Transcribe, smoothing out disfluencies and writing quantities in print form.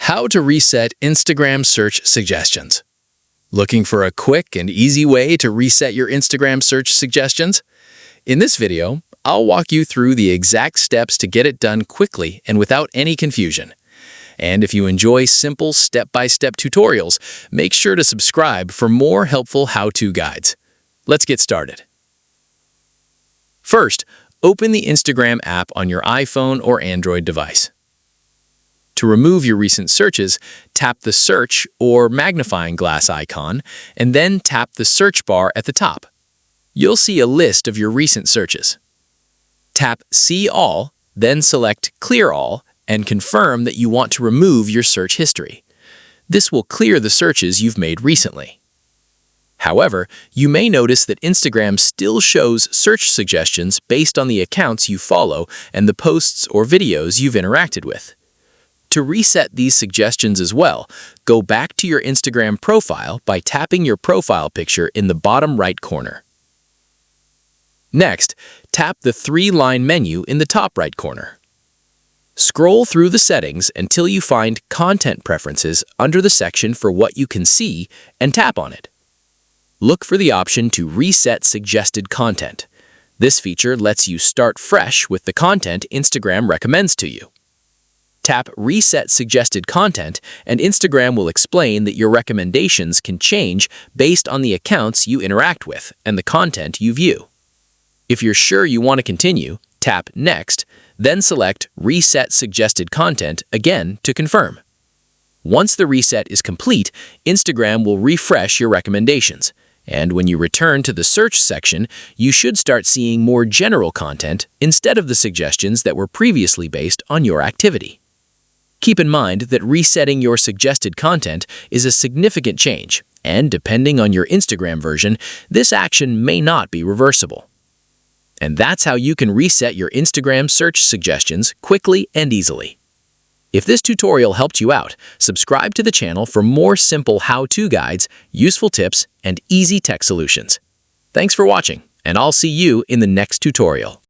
How to reset Instagram search suggestions. Looking for a quick and easy way to reset your Instagram search suggestions? In this video, I'll walk you through the exact steps to get it done quickly and without any confusion. And if you enjoy simple step-by-step tutorials, make sure to subscribe for more helpful how-to guides. Let's get started. First, open the Instagram app on your iPhone or Android device. To remove your recent searches, tap the search or magnifying glass icon and then tap the search bar at the top. You'll see a list of your recent searches. Tap See All, then select Clear All and confirm that you want to remove your search history. This will clear the searches you've made recently. However, you may notice that Instagram still shows search suggestions based on the accounts you follow and the posts or videos you've interacted with. To reset these suggestions as well, go back to your Instagram profile by tapping your profile picture in the bottom right corner. Next, tap the three-line menu in the top right corner. Scroll through the settings until you find Content Preferences under the section for what you can see and tap on it. Look for the option to Reset Suggested Content. This feature lets you start fresh with the content Instagram recommends to you. Tap Reset Suggested Content, and Instagram will explain that your recommendations can change based on the accounts you interact with and the content you view. If you're sure you want to continue, tap Next, then select Reset Suggested Content again to confirm. Once the reset is complete, Instagram will refresh your recommendations, and when you return to the search section, you should start seeing more general content instead of the suggestions that were previously based on your activity. Keep in mind that resetting your suggested content is a significant change, and depending on your Instagram version, this action may not be reversible. And that's how you can reset your Instagram search suggestions quickly and easily. If this tutorial helped you out, subscribe to the channel for more simple how-to guides, useful tips, and easy tech solutions. Thanks for watching, and I'll see you in the next tutorial.